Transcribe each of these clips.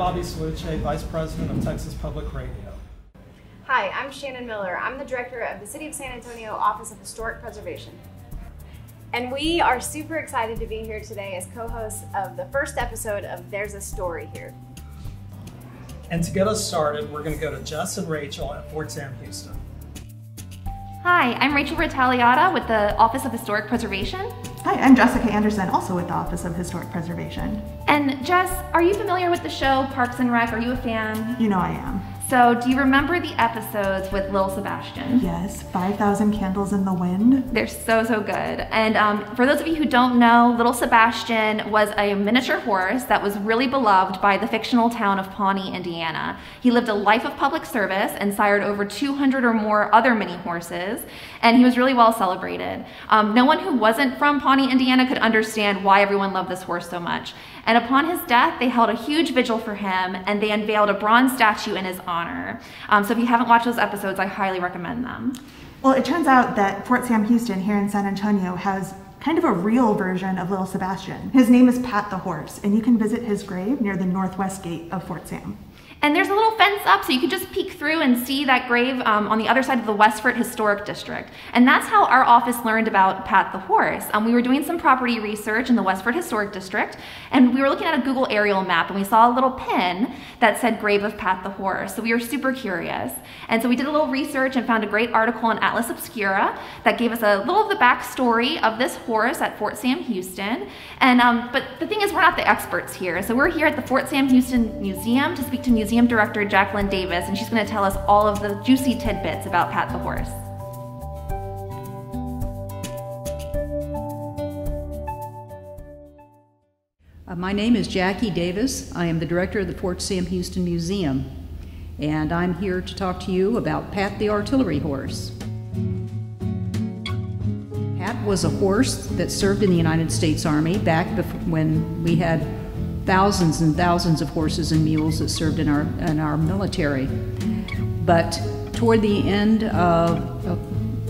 Bobby Sluche, Vice President of Texas Public Radio. Hi, I'm Shannon Miller. I'm the Director of the City of San Antonio Office of Historic Preservation. And we are super excited to be here today as co-hosts of the first episode of There's a Story Here. And to get us started, we're going to go to Jess and Rachel at Fort Sam Houston. Hi, I'm Rachel Retaliata with the Office of Historic Preservation. Hi, I'm Jessica Anderson, also with the Office of Historic Preservation. And Jess, are you familiar with the show Parks and Rec? Are you a fan? You know I am. So, do you remember the episodes with Lil Sebastian? Yes, 5,000 Candles in the Wind. They're so good. And for those of you who don't know, Little Sebastian was a miniature horse that was really beloved by the fictional town of Pawnee, Indiana. He lived a life of public service and sired over 200 or more other mini horses, and he was really well celebrated. No one who wasn't from Pawnee, Indiana could understand why everyone loved this horse so much. And upon his death, they held a huge vigil for him, and they unveiled a bronze statue in his honor. So if you haven't watched those episodes, I highly recommend them. Well, it turns out that Fort Sam Houston here in San Antonio has kind of a real version of Little Sebastian. His name is Pat the Horse, and you can visit his grave near the northwest gate of Fort Sam. And there's a little fence up so you can just peek through and see that grave on the other side of the Westford Historic District. And that's how our office learned about Pat the Horse. We were doing some property research in the Westford Historic District, and we were looking at a Google aerial map, and we saw a little pin that said Grave of Pat the Horse. So we were super curious. And so we did a little research and found a great article in Atlas Obscura that gave us a little of the backstory of this horse at Fort Sam Houston. And but the thing is, we're not the experts here. So we're here at the Fort Sam Houston Museum to speak to Museum Director Jacqueline Davis, and she's going to tell us all of the juicy tidbits about Pat the Horse. My name is Jackie Davis. I am the director of the Fort Sam Houston Museum, and I'm here to talk to you about Pat the artillery horse. Pat was a horse that served in the United States Army back when we had thousands and thousands of horses and mules that served in our military. But toward the end of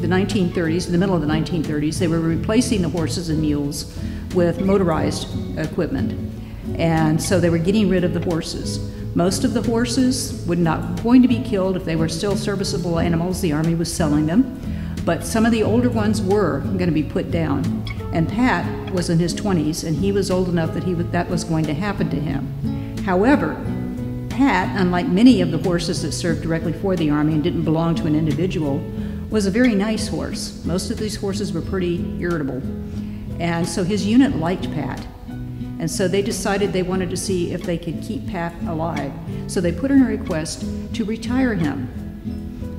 the 1930s, in the middle of the 1930s, they were replacing the horses and mules with motorized equipment. And so they were getting rid of the horses. Most of the horses were not going to be killed if they were still serviceable animals. The Army was selling them. But some of the older ones were going to be put down. And Pat was in his 20s, and he was old enough that that was going to happen to him. However, Pat, unlike many of the horses that served directly for the Army and didn't belong to an individual, was a very nice horse. Most of these horses were pretty irritable. And so his unit liked Pat. And so they decided they wanted to see if they could keep Pat alive. So they put in a request to retire him.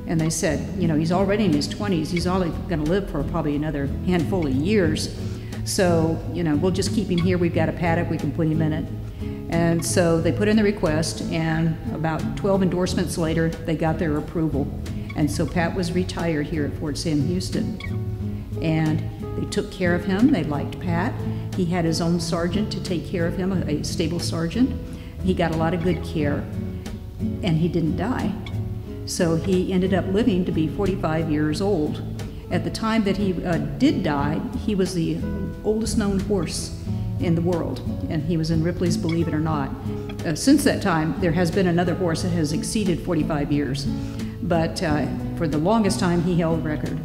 And they said, you know, he's already in his 20s, he's only going to live for probably another handful of years. So, you know, we'll just keep him here. We've got a paddock, we can put him in it. And so they put in the request, and about 12 endorsements later, they got their approval. And so Pat was retired here at Fort Sam Houston. And they took care of him, they liked Pat. He had his own sergeant to take care of him, a stable sergeant. He got a lot of good care, and he didn't die. So he ended up living to be 45 years old. At the time that he did die, he was the oldest known horse in the world, and he was in Ripley's Believe It or Not. Since that time, there has been another horse that has exceeded 45 years, but for the longest time, he held the record.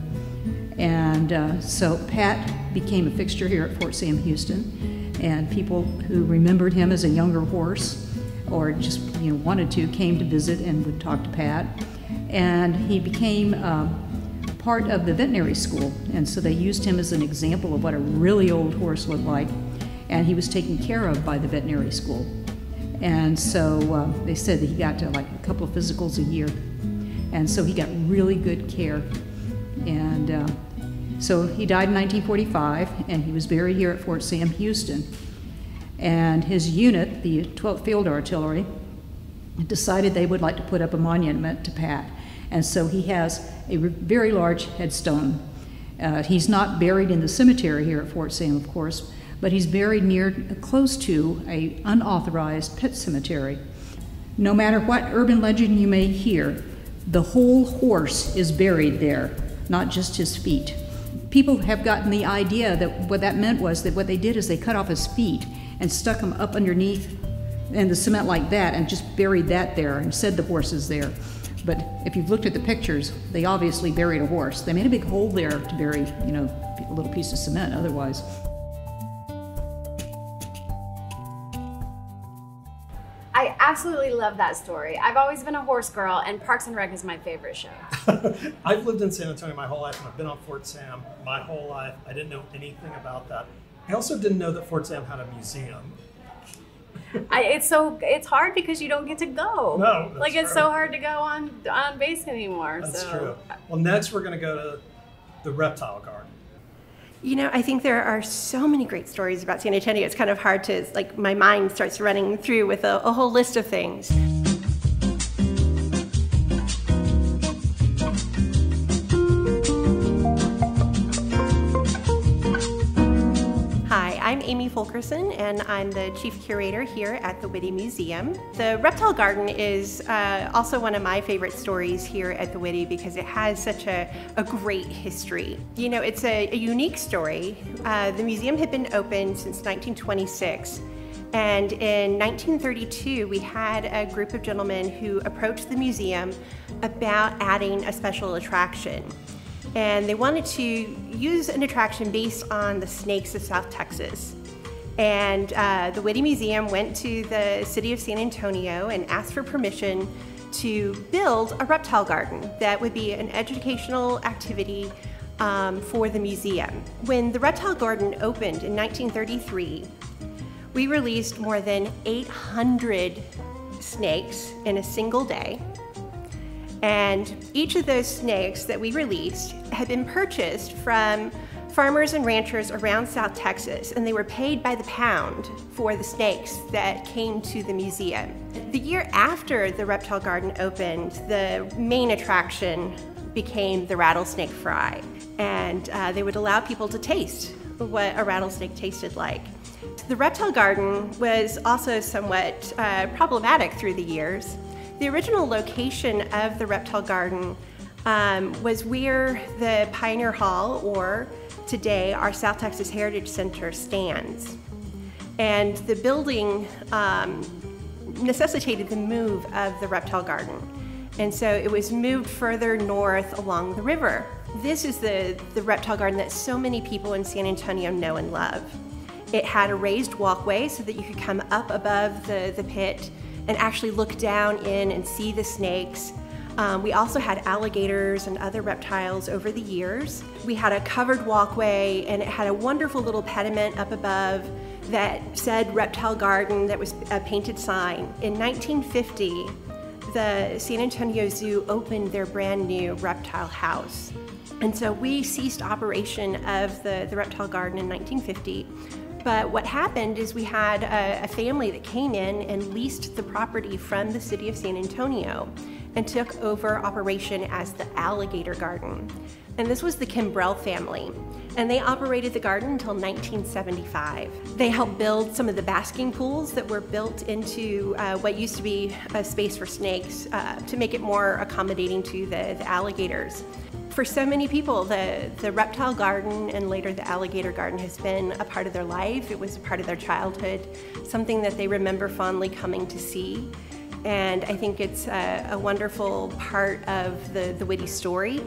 And so Pat became a fixture here at Fort Sam Houston, and people who remembered him as a younger horse or just wanted to came to visit and would talk to Pat. And he became part of the veterinary school, and so they used him as an example of what a really old horse looked like, and he was taken care of by the veterinary school. And so they said that he got to like a couple of physicals a year, and so he got really good care. And so he died in 1945, and he was buried here at Fort Sam Houston. And his unit, the 12th Field Artillery, decided they would like to put up a monument to Pat. And so he has a very large headstone. He's not buried in the cemetery here at Fort Sam, of course, but he's buried close to an unauthorized pet cemetery. No matter what urban legend you may hear, the whole horse is buried there, not just his feet. People have gotten the idea that what that meant was that what they did is they cut off his feet and stuck them up underneath and the cement like that, and just buried that there and said the horse is there. But if you've looked at the pictures, they obviously buried a horse. They made a big hole there to bury, you know, a little piece of cement otherwise. I absolutely love that story. I've always been a horse girl, and Parks and Rec is my favorite show. I've lived in San Antonio my whole life, and I've been on Fort Sam my whole life. I didn't know anything about that. I also didn't know that Fort Sam had a museum. It's hard because you don't get to go. No, that's like it's true. so hard to go on base anymore. That's so. true. Well, next we're going to go to the Reptile Garden. You know, I think there are so many great stories about San Antonio. It's kind of hard to, like, my mind starts running through with a whole list of things. Hi, I'm Amy Fulkerson, and I'm the Chief Curator here at the Whitty Museum. The Reptile Garden is also one of my favorite stories here at the Whitty because it has such a great history. You know, it's a unique story. The museum had been open since 1926, and in 1932 we had a group of gentlemen who approached the museum about adding a special attraction. And they wanted to use an attraction based on the snakes of South Texas. And the Whitty Museum went to the city of San Antonio and asked for permission to build a reptile garden that would be an educational activity for the museum. When the reptile garden opened in 1933, we released more than 800 snakes in a single day. And each of those snakes that we released had been purchased from farmers and ranchers around South Texas, and they were paid by the pound for the snakes that came to the museum. The year after the Reptile Garden opened, the main attraction became the rattlesnake fry, and they would allow people to taste what a rattlesnake tasted like. The Reptile Garden was also somewhat problematic through the years. The original location of the Reptile Garden was where the Pioneer Hall, or today our South Texas Heritage Center, stands. And the building necessitated the move of the Reptile Garden. And so it was moved further north along the river. This is the Reptile Garden that so many people in San Antonio know and love. It had a raised walkway so that you could come up above the pit and actually look down in and see the snakes. We also had alligators and other reptiles over the years. We had a covered walkway, and it had a wonderful little pediment up above that said Reptile Garden, that was a painted sign. In 1950, the San Antonio Zoo opened their brand new reptile house. And so we ceased operation of the Reptile Garden in 1950. But what happened is we had a family that came in and leased the property from the city of San Antonio and took over operation as the Alligator Garden. And this was the Kimbrell family. And they operated the garden until 1975. They helped build some of the basking pools that were built into what used to be a space for snakes to make it more accommodating to the alligators. For so many people, the Reptile Garden and later the Alligator Garden has been a part of their life. It was a part of their childhood, something that they remember fondly coming to see. And I think it's a wonderful part of the Whitty story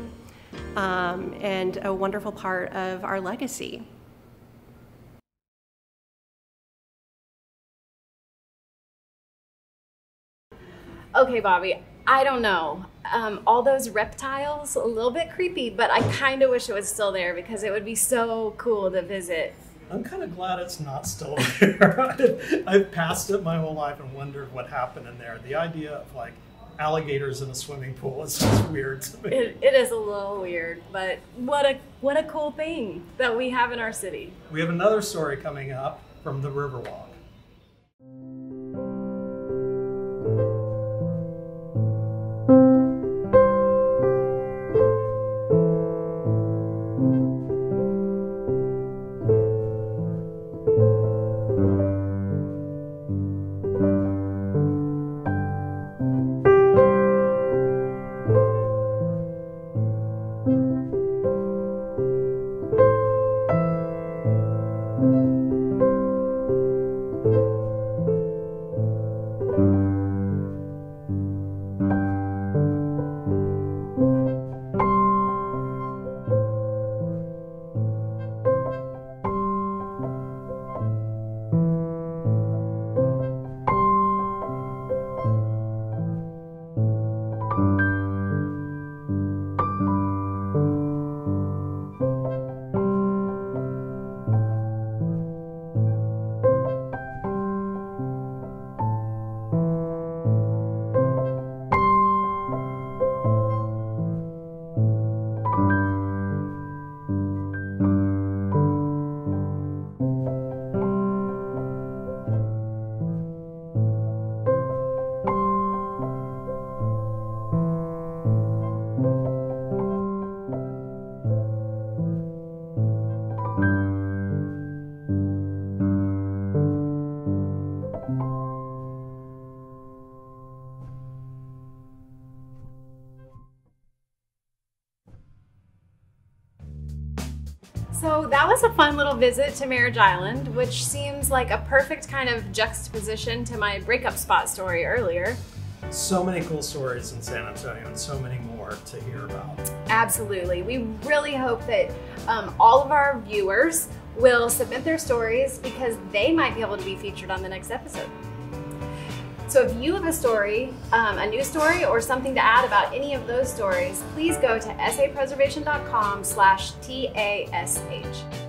and a wonderful part of our legacy. Okay, Bobby, I don't know. All those reptiles, a little bit creepy, but I kind of wish it was still there because it would be so cool to visit. I'm kind of glad it's not still there. I've passed it my whole life and wondered what happened in there. The idea of like alligators in a swimming pool is just weird to me. It is a little weird, but what a cool thing that we have in our city. We have another story coming up from the Riverwalk. So that was a fun little visit to Marriage Island, which seems like a perfect kind of juxtaposition to my breakup spot story earlier. So many cool stories in San Antonio and so many more to hear about. Absolutely. We really hope that all of our viewers will submit their stories because they might be able to be featured on the next episode. So if you have a story, a news story, or something to add about any of those stories, please go to sapreservation.com/TASH.